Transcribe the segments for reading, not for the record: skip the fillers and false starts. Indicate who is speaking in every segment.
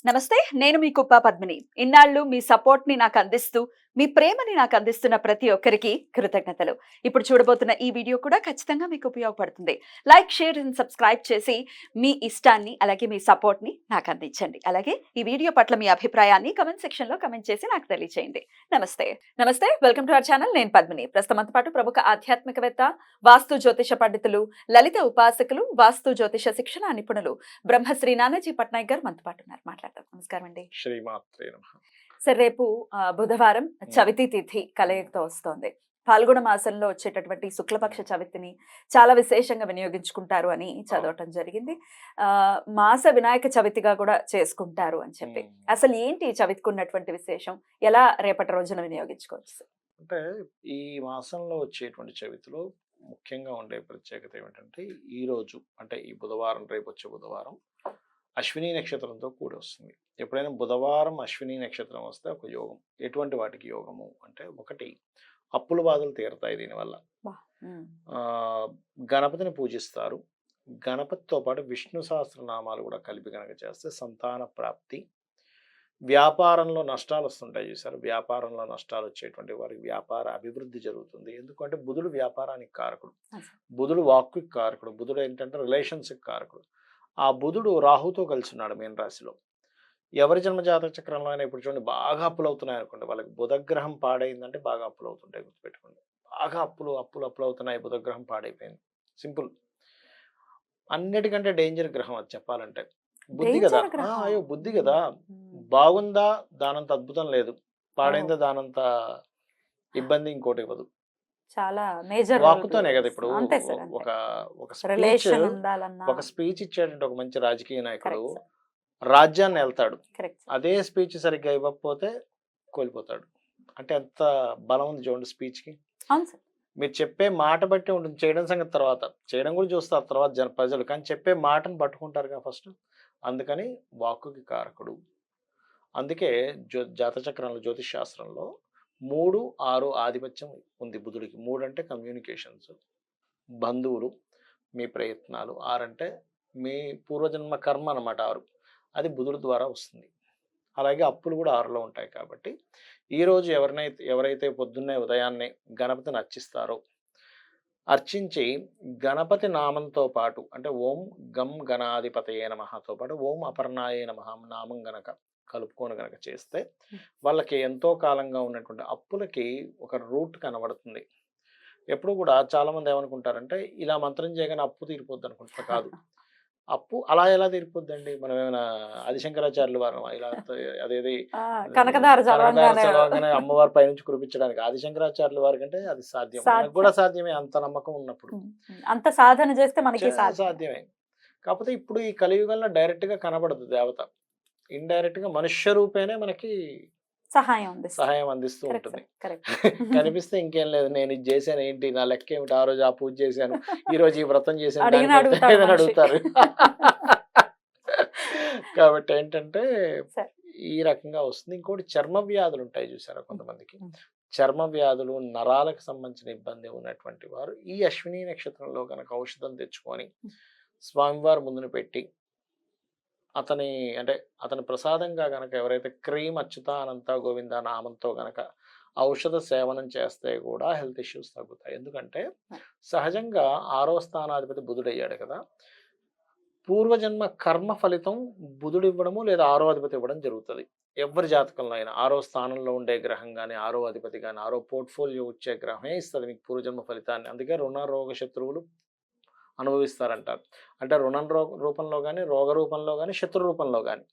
Speaker 1: నమస్తే. నేను మీ కుప్ప పద్మిని. ఇన్నాళ్ళు మీ సపోర్ట్‌ని నాకందిస్తూ, మీ ప్రేమని నాకందిస్తున్న ప్రతి ఒక్కరికి కృతజ్ఞతలు. ఇప్పుడు చూడబోతున్న ఈ వీడియో కూడా ఖచ్చితంగా మీకు ఉపయోగపడుతుంది. లైక్, షేర్ అండ్ సబ్స్క్రైబ్ చేసి మీ ఇష్టాన్ని, అలాగే మీ సపోర్ట్‌ని నాకందించండి. అలాగే ఈ వీడియో పట్ల మీ అభిప్రాయాన్ని కామెంట్ సెక్షన్‌లో కామెంట్ చేసి నాకు తెలియజేయండి. నమస్తే. నమస్తే. Welcome to our channel. నేను పద్మిని. ప్రస్తుతంతో పాటు ప్రముఖ ఆధ్యాత్మికవేత్త, వాస్తు జ్యోతిష పండితులు, లలిత ఉపాసకులు, వాస్తు జ్యోతిష శిక్షణ నిపుణులు బ్రహ్మశ్రీ నానాజీ పట్నాయక్ గారు మనతో పాటు ఉన్నారు. మాట్లాడదాం. నమస్కారం అండి.
Speaker 2: శ్రీమాత్రే నమః.
Speaker 1: సరే, రేపు బుధవారం చవితి తిథి కలయికతో వస్తోంది. ఫాల్గుణ మాసంలో వచ్చేటటువంటి శుక్లపక్ష చవితిని చాలా విశేషంగా వినియోగించుకుంటారు అని చదవటం జరిగింది. మాస వినాయక చవితిగా కూడా చేసుకుంటారు అని చెప్పి. అసలు ఏంటి ఈ చవితికి ఉన్నటువంటి విశేషం? ఎలా రేపటి రోజున వినియోగించుకోవచ్చు?
Speaker 2: అంటే ఈ మాసంలో వచ్చేటువంటి చవితిలో ముఖ్యంగా ఉండే ప్రత్యేకత ఏమిటంటే ఈ రోజు అంటే ఈ బుధవారం, రేపు వచ్చే బుధవారం అశ్విని నక్షత్రంతో కూడి వస్తుంది. ఎప్పుడైనా బుధవారం అశ్విని నక్షత్రం వస్తే ఒక యోగం. ఎటువంటి వాటికి యోగము అంటే, ఒకటి అప్పుల బాధలు తీరుతాయి దీనివల్ల. గణపతిని పూజిస్తారు. గణపతితో పాటు విష్ణు సహస్రనామాలు కూడా కలిపి కనుక చేస్తే సంతాన ప్రాప్తి. వ్యాపారంలో నష్టాలు వస్తుంటాయి చూసారు, వ్యాపారంలో నష్టాలు వచ్చేటువంటి వారికి వ్యాపార అభివృద్ధి జరుగుతుంది. ఎందుకంటే బుధుడు వ్యాపారానికి కారకుడు, బుధుడు వాక్కుకి కారకుడు, బుధుడు ఏంటంటే రిలేషన్స్కి కారకుడు. ఆ బుధుడు రాహుతో కలిసి ఉన్నాడు మీన రాశిలో. ఎవరి జన్మ జాతక చక్రంలో అయినా ఇప్పుడు చూడండి, బాగా అప్పులు అవుతున్నాయి అనుకోండి, వాళ్ళకి బుధగ్రహం పాడైందంటే బాగా అప్పులు అవుతుంటాయి. గుర్తుపెట్టుకోండి, బాగా అప్పులు అప్పులు అప్పులు అవుతున్నాయి, బుధగ్రహం పాడైపోయింది. సింపుల్. అన్నిటికంటే డేంజర్ గ్రహం అది చెప్పాలంటే. బుద్ధి కదా, అయ్యో బుద్ధి కదా. బాగుందా దానంత అద్భుతం లేదు, పాడైందా దానంత ఇబ్బంది ఇంకోటి ఇవ్వదు.
Speaker 1: చాలా మేజర్
Speaker 2: వాక్కుతోనే కదా. ఇప్పుడు ఒక ఒక స్పీచ్ ఇచ్చేటంటే ఒక మంచి రాజకీయ నాయకుడు రాజ్యాన్ని వెళ్తాడు, అదే స్పీచ్ సరిగ్గా ఇవ్వకపోతే కోల్పోతాడు. అంటే ఎంత బలం ఉంది చూడండి స్పీచ్ కి. మీరు చెప్పే మాట బట్టి ఉంటుంది, చేయడం సంగతి తర్వాత, చేయడం కూడా చూస్తారు తర్వాత ప్రజలు, కానీ చెప్పే మాటను పట్టుకుంటారు కదా ఫస్ట్. అందుకని వాక్కుకి కారకుడు. అందుకే జాతచక్రంలో జ్యోతిష్ శాస్త్రంలో 3, 6 ఆధిపత్యం ఉంది బుధుడికి. 3 అంటే కమ్యూనికేషన్స్, బంధువులు, మీ ప్రయత్నాలు. 6 అంటే మీ పూర్వజన్మ కర్మ అన్నమాట. 6 అది బుధుడి ద్వారా వస్తుంది. అలాగే అప్పులు కూడా 6లో ఉంటాయి. కాబట్టి ఈరోజు ఎవరైతే పొద్దున్నే ఉదయాన్నే గణపతిని అర్చిస్తారో, అర్చించి గణపతి నామంతో పాటు అంటే ఓం గం గణాధిపతయే నమఃతో పాటు ఓం అపర్ణాయే నమః నామం గనక కలుపుకొని గనక చేస్తే వాళ్ళకి ఎంతో కాలంగా ఉన్నటువంటి అప్పులకి ఒక రూట్ కనబడుతుంది. ఎప్పుడు కూడా చాలా మంది ఏమనుకుంటారంటే, ఇలా మంత్రం చేయగానే అప్పు తీరిపోద్ది అనుకుంటారు. కాదు, అప్పు అలా ఎలా తీరిపోద్దండి? మనం ఏమైనా ఆదిశంకరాచార్యుల వారు ఇలా అదేది చదవగానే అమ్మవారి పైనుంచి కురిపించడానికి ఆదిశంకరాచార్యుల వారి కంటే అది సాధ్యం. మనకు కూడా సాధ్యమే, అంత నమ్మకం ఉన్నప్పుడు,
Speaker 1: అంత సాధన చేస్తే మనకి
Speaker 2: సాధ్యమే. కాకపోతే ఇప్పుడు ఈ కలియుగంలో డైరెక్ట్ గా కనబడదు దేవత, ఇండైరెక్ట్ గా మనుష్య రూపేనే మనకి సహాయం అందిస్తూ ఉంటుంది. కనిపిస్తే ఇంకేం లేదు, నేను ఇది చేశాను ఏంటి, నా లెక్క ఏమిటి, ఆ రోజు ఆ పూజ చేశాను, ఈ రోజు ఈ వ్రతం చేశాను ఏదని అడుగుతారు. కాబట్టి ఏంటంటే ఈ రకంగా వస్తుంది. ఇంకోటి చర్మ వ్యాధులు ఉంటాయి చూసారా కొంతమందికి. చర్మ వ్యాధులు, నరాలకు సంబంధించిన ఇబ్బంది ఉన్నటువంటి వారు ఈ అశ్విని నక్షత్రంలో కనుక ఔషధం తెచ్చుకొని స్వామివారి ముందును పెట్టి అతని ప్రసాదంగా గనక ఎవరైతే క్రీమ్ అచ్యుతానంత గోవింద నామంతో గనక ఔషధ సేవనం చేస్తే కూడా హెల్త్ ఇష్యూస్ తగ్గుతాయి. ఎందుకంటే సహజంగా 6వ స్థానాధిపతి బుధుడయ్యాడు కదా, పూర్వజన్మ కర్మ ఫలితం బుధుడు ఇవ్వడము లేదా 6వ అధిపతి ఇవ్వడం జరుగుతుంది. ఎవరి జాతకంలో అయినా 6వ స్థానంలో ఉండే గ్రహం కానీ, 6వ అధిపతి కానీ, 6వ పోర్ట్ఫోలియో వచ్చే గ్రహమే ఇస్తుంది మీకు పూర్వజన్మ ఫలితాన్ని. అందుకే రుణ రోగ శత్రువులు అనుభవిస్తారంటారు. అంటే రుణం రూపంలో కానీ, రోగ రూపంలో కానీ, శత్రు రూపంలో కానీ.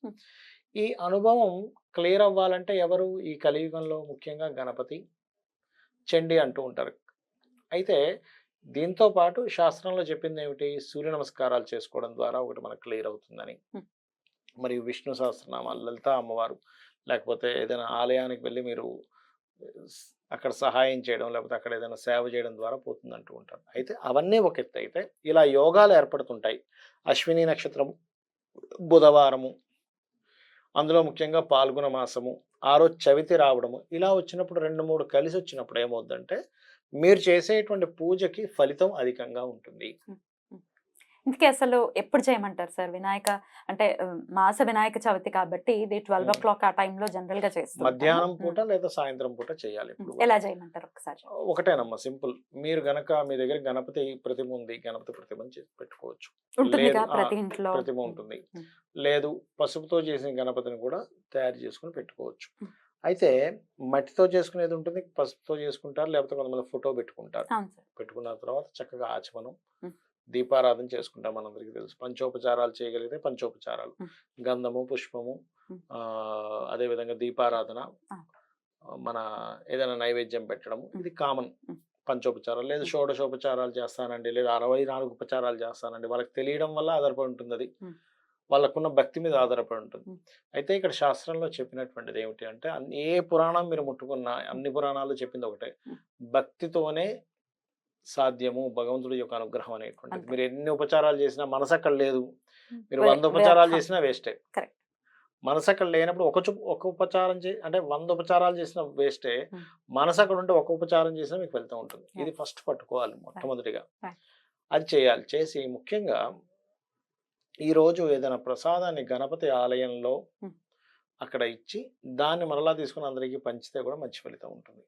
Speaker 2: ఈ అనుభవం క్లియర్ అవ్వాలంటే ఎవరు ఈ కలియుగంలో ముఖ్యంగా గణపతి, చండి అంటూ ఉంటారు. అయితే దీంతో పాటు శాస్త్రంలో చెప్పింది ఏమిటి, సూర్య నమస్కారాలు చేసుకోవడం ద్వారా ఒకటి మనకు క్లియర్ అవుతుందని, మరియు విష్ణు సహస్రనామాలు, లలిత అమ్మవారు, లేకపోతే ఏదైనా ఆలయానికి వెళ్ళి మీరు అక్కడ సహాయం చేయడం, లేకపోతే అక్కడ ఏదైనా సేవ చేయడం ద్వారా పోతుంది అంటూ ఉంటారు. అయితే అవన్నీ ఒక ఎత్తు. అయితే ఇలా యోగాలు ఏర్పడుతుంటాయి. అశ్విని నక్షత్రము, బుధవారము, అందులో ముఖ్యంగా పాల్గొన మాసము, ఆ రోజు చవితి రావడము, ఇలా వచ్చినప్పుడు 2, 3 కలిసి వచ్చినప్పుడు ఏమవుద్దంటే మీరు చేసేటువంటి పూజకి ఫలితం అధికంగా ఉంటుంది.
Speaker 3: ఇందుకే అసలు ఎప్పుడు చేయమంటారు సార్ వినాయక అంటే మాస వినాయక చవితి కాబట్టి ఇది 12 o'clock ఆ టైంలో జనరల్ గా చేస్తాం.
Speaker 2: మధ్యాహ్నం పూట లేదా సాయంత్రం పూట చేయాలి. ఇప్పుడు
Speaker 3: ఎలా చేయమంటారు ఒకసారి?
Speaker 2: ఒకటేనమ్మా, సింపుల్. మీరు గనక మీ దగ్గర గణపతి ప్రతిమ ఉంది, గణపతి ప్రతిమని చేసి పెట్టుకోవచ్చు.
Speaker 3: ఉంటుందిగా
Speaker 2: లేదు,
Speaker 3: ప్రతి ఇంట్లో
Speaker 2: ప్రతిమ ఉంటుంది. లేదు, పసుపుతో చేసిన గణపతిని కూడా తయారు చేసుకుని పెట్టుకోవచ్చు. అయితే మట్టితో చేసుకునేది ఉంటుంది, పసుపుతో చేసుకుంటారు, లేకపోతే కొంతమంది ఫోటో పెట్టుకుంటారు.
Speaker 3: అవును సార్.
Speaker 2: పెట్టుకున్న తర్వాత చక్కగా ఆచమనం, దీపారాధన చేసుకుంటాం. మనందరికీ తెలుసు. పంచోపచారాలు చేయగలిగితే పంచోపచారాలు, గంధము, పుష్పము, అదేవిధంగా దీపారాధన, మన ఏదైనా నైవేద్యం పెట్టడము, ఇది కామన్ పంచోపచారాలు. లేదు షోడశోపచారాలు చేస్తానండి, లేదా 64 ఉపచారాలు చేస్తానండి, వాళ్ళకి తెలియడం వల్ల ఆధారపడి ఉంటుంది. అది వాళ్ళకున్న భక్తి మీద ఆధారపడి ఉంటుంది. అయితే ఇక్కడ శాస్త్రంలో చెప్పినటువంటిది ఏమిటి అంటే, ఏ పురాణం మీరు ముట్టుకున్నా అన్ని పురాణాలు చెప్పింది ఒకటే, భక్తితోనే సాధ్యము భగవంతుడి యొక్క అనుగ్రహం అనేటువంటిది. మీరు ఎన్ని ఉపచారాలు చేసినా మనసు అక్కడ లేదు, మీరు 100 ఉపచారాలు చేసినా వేస్టే. మనసు అక్కడ లేనప్పుడు ఒక ఉపచారం అంటే 100 ఉపచారాలు చేసిన వేస్టే. మనసు అక్కడ ఉంటే ఒక ఉపచారం చేసినా మీకు ఫలితం ఉంటుంది. ఇది ఫస్ట్ పట్టుకోవాలి మొట్టమొదటిగా. అది చేయాలి. చేసి ముఖ్యంగా ఈరోజు ఏదైనా ప్రసాదాన్ని గణపతి ఆలయంలో అక్కడ ఇచ్చి దాన్ని మరలా తీసుకుని అందరికి పంచితే కూడా మంచి ఫలితం ఉంటుంది.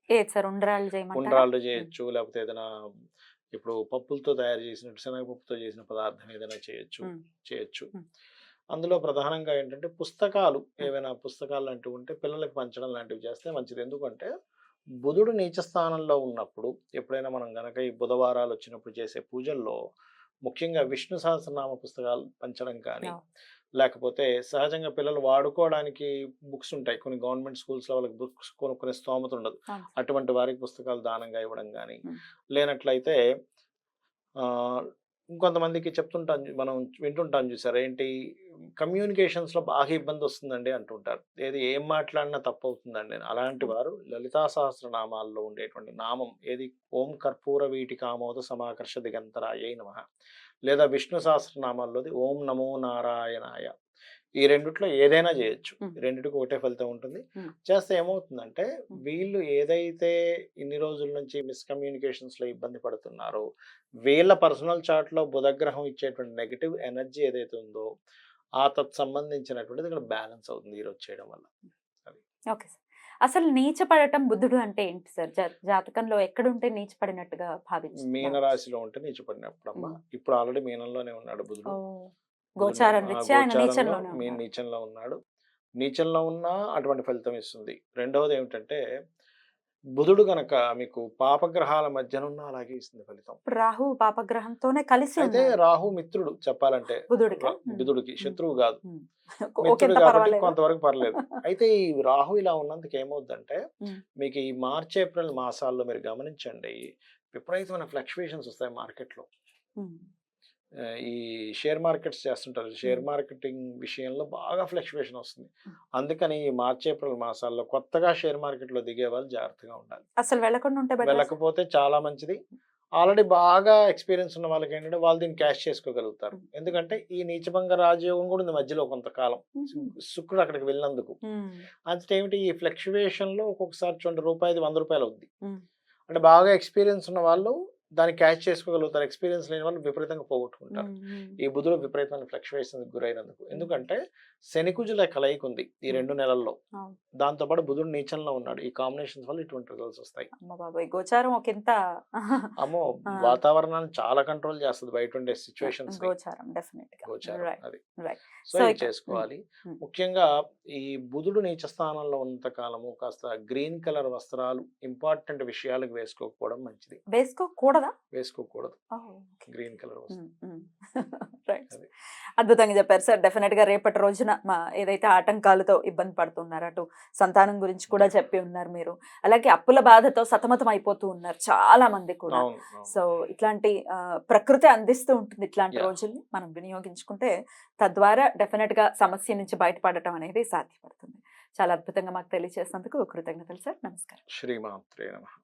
Speaker 2: ఉండ్రాళ్ళు చేయొచ్చు, లేకపోతే ఏదైనా ఇప్పుడు పప్పులతో తయారు చేసినట్టు శనగపప్పుతో చేసిన పదార్థం ఏదైనా చేయొచ్చు. అందులో ప్రధానంగా ఏంటంటే పుస్తకాలు, ఏవైనా పుస్తకాలు లాంటివి ఉంటే పిల్లలకు పంచడం లాంటివి చేస్తే మంచిది. ఎందుకంటే బుధుడు నీచ స్థానంలో ఉన్నప్పుడు ఎప్పుడైనా మనం గనక ఈ బుధవారాలు వచ్చినప్పుడు చేసే పూజల్లో ముఖ్యంగా విష్ణు సహస్రనామ పుస్తకాలు పంచడం కానీ, లేకపోతే సహజంగా పిల్లలు వాడుకోవడానికి బుక్స్ ఉంటాయి. కొన్ని గవర్నమెంట్ స్కూల్స్లో వాళ్ళకి బుక్స్ కొనుక్కునే స్తోమత ఉండదు. అటువంటి వారికి పుస్తకాలు దానంగా ఇవ్వడం కానీ, లేనట్లయితే ఇంకొంతమందికి చెప్తుంటాం, మనం వింటుంటాం చూసారు, ఏంటి కమ్యూనికేషన్స్లో బాగా ఇబ్బంది వస్తుందండి అంటుంటారు. ఏం మాట్లాడినా తప్పు అవుతుందండి. అలాంటి వారు లలితా సహస్రనామాల్లో ఉండేటువంటి నామం ఏది, ఓం కర్పూర వీటికామోద సమాకర్ష దిగంతరాయ నమః, లేదా విష్ణు సహస్రనామాల్లోది ఓం నమో నారాయణాయ. ఈ రెండిట్లో ఏదైనా చేయొచ్చు. రెండిటికి ఒకటే ఫలితం ఉంటుంది. చేస్తే ఏమవుతుందంటే వీళ్ళు ఏదైతే ఇన్ని రోజుల నుంచి మిస్కమ్యూనికేషన్స్ లో ఇబ్బంది పడుతున్నారో, వీళ్ళ పర్సనల్ చార్ట్ లో బుధగ్రహం ఇచ్చేటువంటి నెగిటివ్ ఎనర్జీ ఏదైతే ఉందో ఆ సంబంధించినటువంటిది ఇక్కడ బ్యాలెన్స్ అవుతుంది ఈరోజు చేయడం వల్ల.
Speaker 3: Okay sir. అసలు నీచపడటం బుధుడు అంటే ఏంటి సార్? జాతకంలో ఎక్కడుంటే నీచపడినట్టుగా భావించారు?
Speaker 2: మీనరాశిలో ఉంటే నీచపడినప్పుడు అమ్మా. ఇప్పుడు ఆల్రెడీ మీనంలోనే ఉన్నాడు బుధుడు.
Speaker 3: గోచారం రీత్యా ఆయన
Speaker 2: నీచంలో ఉన్నాడు. నీచంలో ఉన్నా అటువంటి ఫలితం ఇస్తుంది. రెండవది ఏమిటంటే బుధుడు గనక మీకు పాపగ్రహాల మధ్యనున్న అలాగే ఇస్తుంది ఫలితం.
Speaker 3: రాహు పాపగ్రహంతోనే కలిసి, అయితే
Speaker 2: రాహు మిత్రుడు చెప్పాలంటే బుధుడికి, శత్రువు కాదు. మిత్రుడు కాబట్టి కొంతవరకు పర్లేదు. అయితే ఈ రాహు ఇలా ఉన్నందుకు ఏమవుద్దంటే మీకు ఈ మార్చి ఏప్రిల్ మాసాల్లో మీరు గమనించండి, విపరీతమైన ఫ్లక్చువేషన్స్ వస్తాయి మార్కెట్లో. ఈ షేర్ మార్కెట్స్ చేస్తుంటారు, షేర్ మార్కెటింగ్ విషయంలో బాగా ఫ్లక్చువేషన్ వస్తుంది. అందుకని ఈ మార్చి ఏప్రిల్ మాసాల్లో కొత్తగా షేర్ మార్కెట్లో దిగే వాళ్ళు జాగ్రత్తగా ఉండాలి.
Speaker 3: అసలు
Speaker 2: వెళ్ళకపోతే చాలా మంచిది. ఆల్రెడీ బాగా ఎక్స్పీరియన్స్ ఉన్న వాళ్ళకి ఏంటంటే వాళ్ళు దీన్ని క్యాష్ చేసుకోగలుగుతారు. ఎందుకంటే ఈ నీచభంగ రాజయోగం కూడా ఉంది మధ్యలో కొంతకాలం, శుక్రుడు అక్కడికి వెళ్ళినందుకు. అంటే ఏమిటి, ఈ ఫ్లక్చువేషన్ లో ఒక్కొక్కసారి 20 రూపాయలు 100 రూపాయలు అవుద్ది. అంటే బాగా ఎక్స్పీరియన్స్ ఉన్న వాళ్ళు దాన్ని క్యాచ్ చేసుకోగలుగుతారు, ఎక్స్పీరియన్స్ లేని వాళ్ళు విపరీతంగా పోగొట్టుకుంటారు. ఈ బుధుడు విపరీతమైన ఫ్లక్చువేషన్స్ గురైనందుకు. ఎందుకంటే శనికుజుల కలయిక ఉంది ఈ 2 నెలల్లో, దాంతో పాటు బుధుడు నీచంలో ఉన్నాడు. ఈ కాంబినేషన్స్ వల్ల ఇటువంటి రిజల్ట్స్ వస్తాయి.
Speaker 3: గోచారం
Speaker 2: అమ్మో, వాతావరణాన్ని చాలా కంట్రోల్ చేస్తుంది బయట ఉండే సిచ్యువేషన్స్. అది సో ఇది చేసుకోవాలి. ముఖ్యంగా ఈ బుధుడు నీచ స్థానంలో ఉన్నంత కాలము కాస్త గ్రీన్ కలర్ వస్త్రాలు ఇంపార్టెంట్ విషయాలకు వేసుకోకపోవడం మంచిది. వేసుకోకూడదు గ్రీన్ కలర్ వస్త్రం.
Speaker 3: అద్భుతంగా చెప్పారు సార్. డెఫినెట్ గా రేపటి రోజున ఏదైతే ఆటంకాలతో ఇబ్బంది పడుతున్నారో అటు సంతానం గురించి కూడా చెప్పి ఉన్నారు మీరు. అలాగే అప్పుల బాధతో సతమతం అయిపోతూ ఉన్నారు చాలా మంది కూడా. సో ఇట్లాంటి ప్రకృతి అందిస్తూ ఉంటుంది ఇట్లాంటి రోజుల్ని మనం వినియోగించుకుంటే తద్వారా డెఫినెట్ గా సమస్య నుంచి బయటపడటం అనేది సాధ్యపడుతుంది. చాలా అద్భుతంగా మాకు తెలియజేసినందుకు కృతజ్ఞతలు సార్. నమస్కారం.
Speaker 2: శ్రీమాత్రే నమః.